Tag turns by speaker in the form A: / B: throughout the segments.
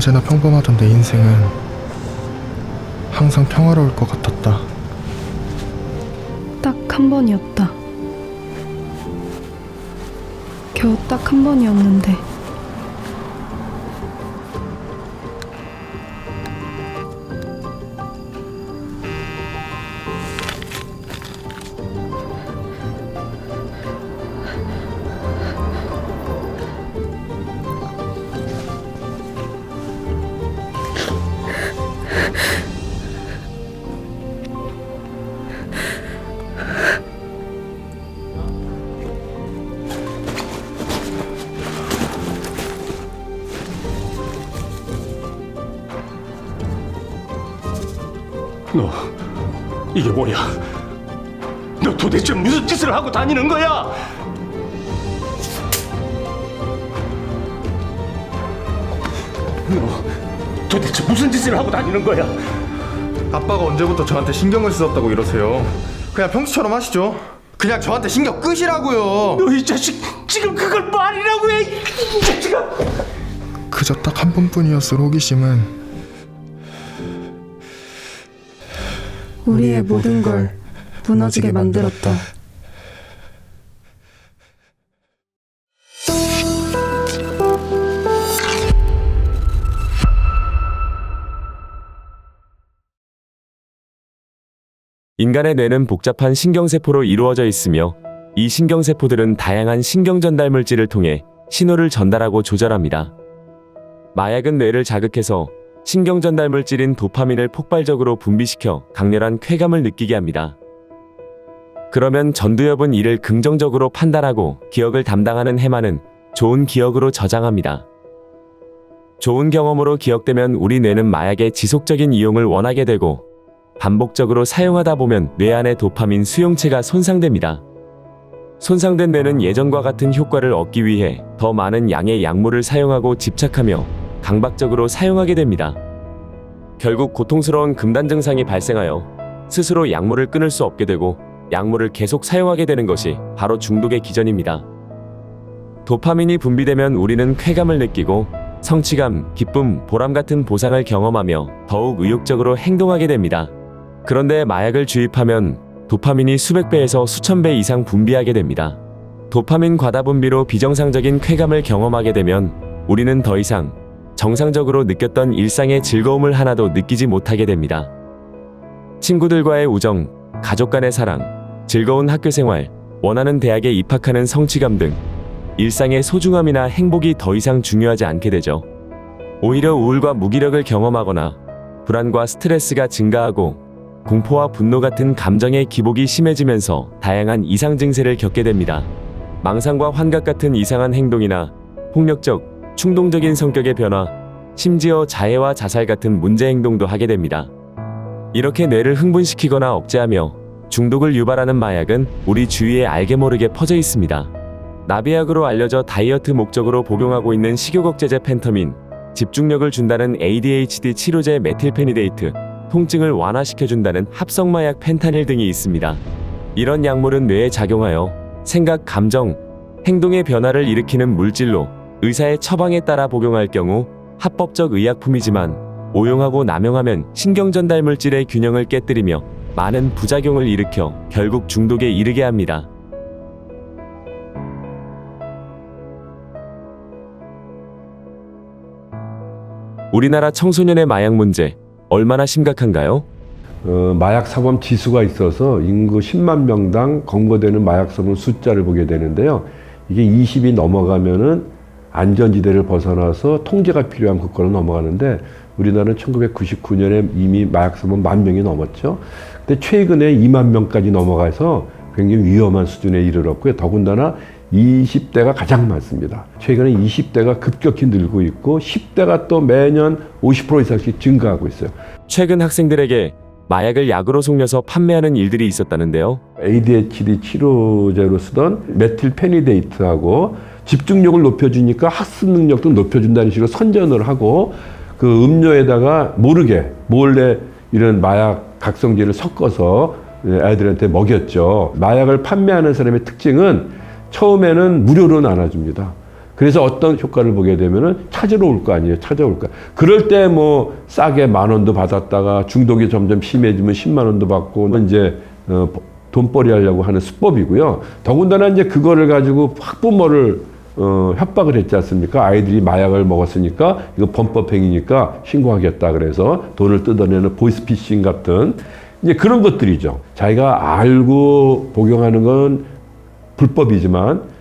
A: 언제나 평범하던 내 인생은 항상 평화로울 것 같았다.
B: 딱 한 번이었다. 겨우 딱 한 번이었는데
C: 너 이게 뭐야? 너 도대체 무슨 짓을 하고 다니는 거야? 너 도대체 무슨 짓을 하고 다니는 거야?
A: 아빠가 언제부터 저한테 신경을 쓰셨다고 이러세요? 그냥 평소처럼 하시죠. 그냥 저한테 신경 끄시라고요.
C: 너 이 자식 지금 그걸 말이라고 해? 이 자식아!
A: 그저 딱 한 번뿐이었을 호기심은
B: 우리의 모든 걸 무너지게 만들었다.
D: 인간의 뇌는 복잡한 신경세포로 이루어져 있으며 이 신경세포들은 다양한 신경전달 물질을 통해 신호를 전달하고 조절합니다. 마약은 뇌를 자극해서 신경전달 물질인 도파민을 폭발적으로 분비시켜 강렬한 쾌감을 느끼게 합니다. 그러면 전두엽은 이를 긍정적으로 판단하고 기억을 담당하는 해마는 좋은 기억으로 저장합니다. 좋은 경험으로 기억되면 우리 뇌는 마약의 지속적인 이용을 원하게 되고 반복적으로 사용하다 보면 뇌 안의 도파민 수용체가 손상됩니다. 손상된 뇌는 예전과 같은 효과를 얻기 위해 더 많은 양의 약물을 사용하고 집착하며 강박적으로 사용하게 됩니다. 결국 고통스러운 금단 증상이 발생하여 스스로 약물을 끊을 수 없게 되고 약물을 계속 사용하게 되는 것이 바로 중독의 기전입니다. 도파민이 분비되면 우리는 쾌감을 느끼고 성취감, 기쁨, 보람 같은 보상을 경험하며 더욱 의욕적으로 행동하게 됩니다. 그런데 마약을 주입하면 도파민이 수백 배에서 수천 배 이상 분비하게 됩니다. 도파민 과다 분비로 비정상적인 쾌감을 경험하게 되면 우리는 더 이상 정상적으로 느꼈던 일상의 즐거움을 하나도 느끼지 못하게 됩니다. 친구들과의 우정, 가족 간의 사랑, 즐거운 학교 생활, 원하는 대학에 입학하는 성취감 등 일상의 소중함이나 행복이 더 이상 중요하지 않게 되죠. 오히려 우울과 무기력을 경험하거나 불안과 스트레스가 증가하고 공포와 분노 같은 감정의 기복이 심해지면서 다양한 이상 증세를 겪게 됩니다. 망상과 환각 같은 이상한 행동이나 폭력적, 충동적인 성격의 변화, 심지어 자해와 자살 같은 문제 행동도 하게 됩니다. 이렇게 뇌를 흥분시키거나 억제하며 중독을 유발하는 마약은 우리 주위에 알게 모르게 퍼져 있습니다. 나비약으로 알려져 다이어트 목적으로 복용하고 있는 식욕억제제 펜터민, 집중력을 준다는 ADHD 치료제 메틸페니데이트, 통증을 완화시켜준다는 합성마약 펜타닐 등이 있습니다. 이런 약물은 뇌에 작용하여 생각, 감정, 행동의 변화를 일으키는 물질로 의사의 처방에 따라 복용할 경우 합법적 의약품이지만 오용하고 남용하면 신경전달 물질의 균형을 깨뜨리며 많은 부작용을 일으켜 결국 중독에 이르게 합니다. 우리나라 청소년의 마약 문제 얼마나 심각한가요?
E: 마약 사범 지수가 있어서 인구 10만 명당 검거되는 마약 사범 숫자를 보게 되는데요. 이게 20이 넘어가면은 안전지대를 벗어나서 통제가 필요한 국가로 넘어가는데 우리나라는 1999년에 이미 마약 사범 10,000명이 넘었죠. 근데 최근에 2만 명까지 넘어가서 굉장히 위험한 수준에 이르렀고요. 더군다나 20대가 가장 많습니다. 최근에 20대가 급격히 늘고 있고 10대가 또 매년 50% 이상씩 증가하고 있어요.
D: 최근 학생들에게 마약을 약으로 속여서 판매하는 일들이 있었다는데요.
E: ADHD 치료제로 쓰던 메틸페니데이트하고 집중력을 높여주니까 학습 능력도 높여준다는 식으로 선전을 하고 그 음료에다가 모르게 몰래 이런 마약 각성제를 섞어서 아이들한테 먹였죠. 마약을 판매하는 사람의 특징은 처음에는 무료로 나눠줍니다. 그래서 어떤 효과를 보게 되면은 찾으러 올 거 아니에요. 찾아올 거. 그럴 때 뭐 싸게 10,000원도 받았다가 중독이 점점 심해지면 10만 원도 받고 이제 돈벌이 하려고 하는 수법이고요. 더군다나 이제 그거를 가지고 학부모를 협박을 했지 않습니까? 아이들이 마약을 먹었으니까 이거 범법행위니까 신고하겠다 그래서 돈을 뜯어내는 보이스피싱 같은 이제 그런 것들이죠. 자기가 알고 복용하는 건 불법이지만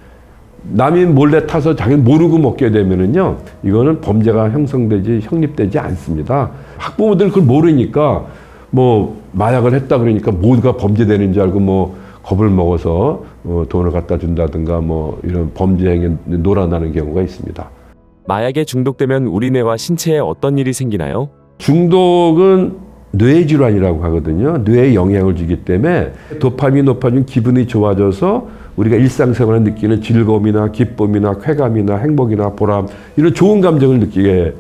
E: 남이 몰래 타서 자기는 모르고 먹게 되면은요, 이거는 범죄가 형립되지 않습니다. 학부모들 그걸 모르니까 뭐 마약을 했다 그러니까 모두가 범죄되는 줄 알고 뭐 겁을 먹어서 돈을 갖다 준다든가 뭐 이런 범죄 행위에 놀아나는 경우가 있습니다.
D: 마약에 중독되면 우리 뇌와 신체에 어떤 일이 생기나요?
E: 중독은 뇌질환이라고 하거든요. 뇌에 영향을 주기 때문에 도파민이 높아지면 기분이 좋아져서 우리가 일상생활에 느끼는 즐거움이나 기쁨이나 쾌감이나 행복이나 보람 이런 좋은 감정을 느끼게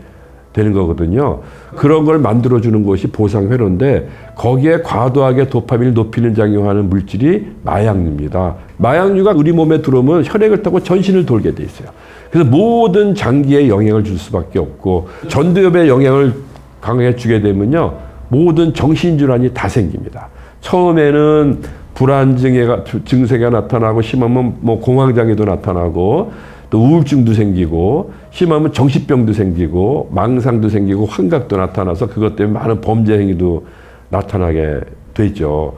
E: 되는 거거든요. 그런 걸 만들어주는 것이 보상회로인데 거기에 과도하게 도파민을 높이는 작용하는 물질이 마약류입니다. 마약류가 우리 몸에 들어오면 혈액을 타고 전신을 돌게 돼 있어요. 그래서 모든 장기에 영향을 줄 수밖에 없고 전두엽에 영향을 강하게 주게 되면요. 모든 정신질환이 다 생깁니다. 처음에는 불안 증세가 나타나고 심하면 뭐 공황장애도 나타나고 또 우울증도 생기고 심하면 정신병도 생기고 망상도 생기고 환각도 나타나서 그것 때문에 많은 범죄 행위도 나타나게 되죠.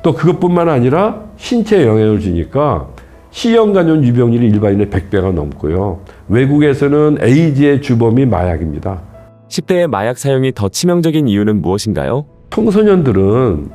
E: 또 그것뿐만 아니라 신체에 영향을 주니까 C형 간염 유병률이 일반인의 100배가 넘고요. 외국에서는 에이즈의 주범이 마약입니다.
D: 10대의 마약 사용이 더 치명적인 이유는 무엇인가요?
E: 청소년들은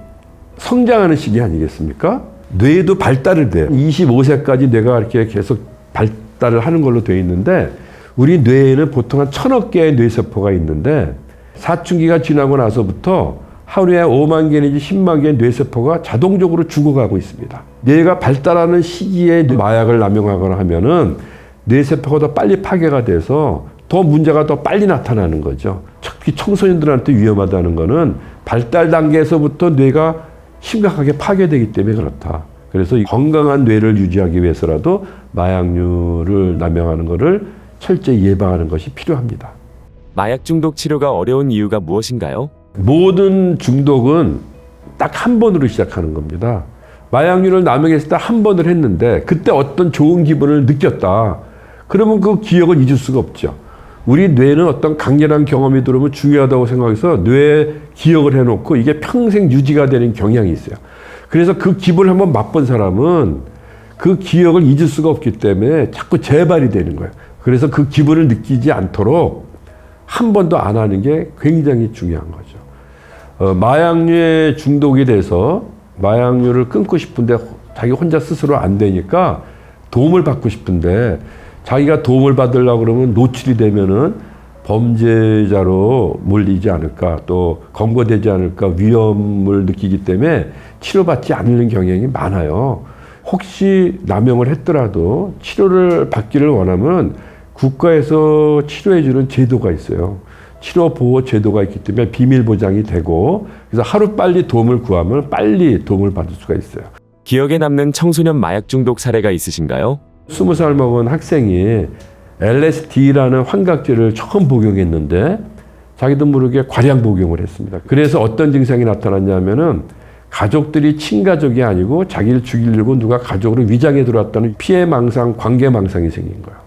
E: 성장하는 시기 아니겠습니까? 뇌도 발달을 돼요. 25세까지 뇌가 이렇게 계속 발달을 하는 걸로 되어 있는데 우리 뇌에는 보통 한 1,000억 개의 뇌세포가 있는데 사춘기가 지나고 나서부터 하루에 5만 개 내지 10만 개의 뇌세포가 자동적으로 죽어가고 있습니다. 뇌가 발달하는 시기에 마약을 남용하거나 하면은 뇌세포가 더 빨리 파괴가 돼서 더 문제가 더 빨리 나타나는 거죠. 특히 청소년들한테 위험하다는 거는 발달 단계에서부터 뇌가 심각하게 파괴되기 때문에 그렇다. 그래서 건강한 뇌를 유지하기 위해서라도 마약류를 남용하는 것을 철저히 예방하는 것이 필요합니다.
D: 마약 중독 치료가 어려운 이유가 무엇인가요?
E: 모든 중독은 딱 한 번으로 시작하는 겁니다. 마약류를 남용했을 때 한 번을 했는데 그때 어떤 좋은 기분을 느꼈다. 그러면 그 기억을 잊을 수가 없죠. 우리 뇌는 어떤 강렬한 경험이 들어오면 중요하다고 생각해서 뇌에 기억을 해놓고 이게 평생 유지가 되는 경향이 있어요. 그래서 그 기분을 한번 맛본 사람은 그 기억을 잊을 수가 없기 때문에 자꾸 재발이 되는 거예요. 그래서 그 기분을 느끼지 않도록 한 번도 안 하는 게 굉장히 중요한 거죠. 마약류에 중독이 돼서 마약류를 끊고 싶은데 자기 혼자 스스로 안 되니까 도움을 받고 싶은데 자기가 도움을 받으려고 그러면 노출이 되면은 범죄자로 몰리지 않을까 또 검거되지 않을까 위험을 느끼기 때문에 치료받지 않는 경향이 많아요. 혹시 남용을 했더라도 치료를 받기를 원하면 국가에서 치료해주는 제도가 있어요. 치료보호 제도가 있기 때문에 비밀 보장이 되고 그래서 하루빨리 도움을 구하면 빨리 도움을 받을 수가 있어요.
D: 기억에 남는 청소년 마약 중독 사례가 있으신가요?
E: 20살 먹은 학생이 LSD라는 환각제를 처음 복용했는데 자기도 모르게 과량 복용을 했습니다. 그래서 어떤 증상이 나타났냐면은 가족들이 친가족이 아니고 자기를 죽이려고 누가 가족으로 위장해 들어왔다는 피해망상, 관계망상이 생긴 거예요.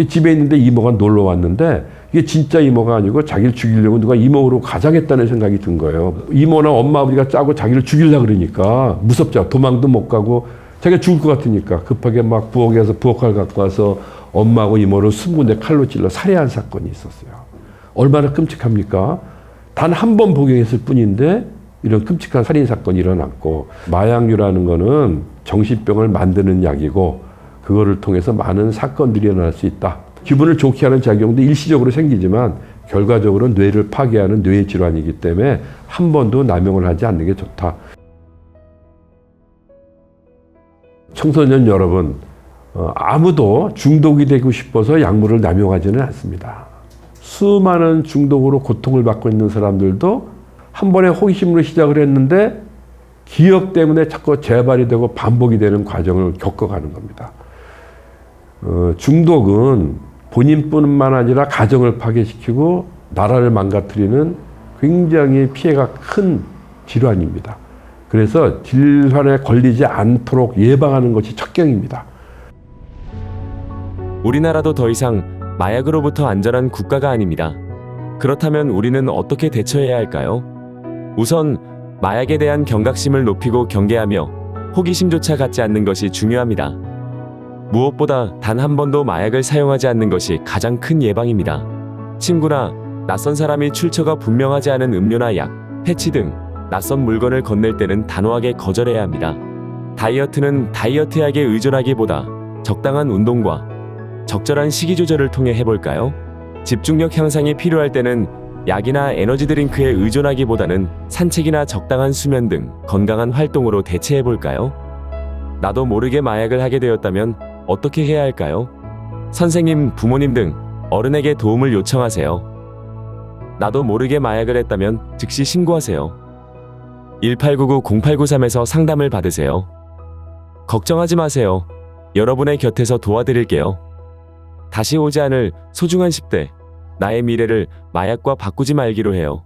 E: 집에 있는데 이모가 놀러 왔는데 이게 진짜 이모가 아니고 자기를 죽이려고 누가 이모로 가장했다는 생각이 든 거예요. 이모나 엄마 아버지가 짜고 자기를 죽이려고 그러니까 무섭죠. 도망도 못 가고 자기가 죽을 것 같으니까 급하게 막 부엌에 가서 부엌칼 갖고 와서 엄마하고 이모를 20군데 칼로 찔러 살해한 사건이 있었어요. 얼마나 끔찍합니까? 단 한 번 복용했을 뿐인데 이런 끔찍한 살인 사건이 일어났고 마약류라는 거는 정신병을 만드는 약이고 그거를 통해서 많은 사건들이 일어날 수 있다. 기분을 좋게 하는 작용도 일시적으로 생기지만 결과적으로 뇌를 파괴하는 뇌 질환이기 때문에 한 번도 남용을 하지 않는 게 좋다. 청소년 여러분, 아무도 중독이 되고 싶어서 약물을 남용하지는 않습니다. 수많은 중독으로 고통을 받고 있는 사람들도 한 번에 호기심으로 시작을 했는데 기억 때문에 자꾸 재발이 되고 반복이 되는 과정을 겪어가는 겁니다. 중독은 본인뿐만 아니라 가정을 파괴시키고 나라를 망가뜨리는 굉장히 피해가 큰 질환입니다. 그래서 질환에 걸리지 않도록 예방하는 것이 첫경입니다.
D: 우리나라도 더 이상 마약으로부터 안전한 국가가 아닙니다. 그렇다면 우리는 어떻게 대처해야 할까요? 우선 마약에 대한 경각심을 높이고 경계하며 호기심조차 갖지 않는 것이 중요합니다. 무엇보다 단 한 번도 마약을 사용하지 않는 것이 가장 큰 예방입니다. 친구나 낯선 사람이 출처가 분명하지 않은 음료나 약, 패치 등 낯선 물건을 건넬 때는 단호하게 거절해야 합니다. 다이어트는 다이어트 약에 의존하기보다 적당한 운동과 적절한 식이 조절을 통해 해볼까요? 집중력 향상이 필요할 때는 약이나 에너지 드링크에 의존하기보다는 산책이나 적당한 수면 등 건강한 활동으로 대체해볼까요? 나도 모르게 마약을 하게 되었다면 어떻게 해야 할까요? 선생님, 부모님 등 어른에게 도움을 요청하세요. 나도 모르게 마약을 했다면 즉시 신고하세요. 1899-0893에서 상담을 받으세요. 걱정하지 마세요. 여러분의 곁에서 도와드릴게요. 다시 오지 않을 소중한 10대, 나의 미래를 마약과 바꾸지 말기로 해요.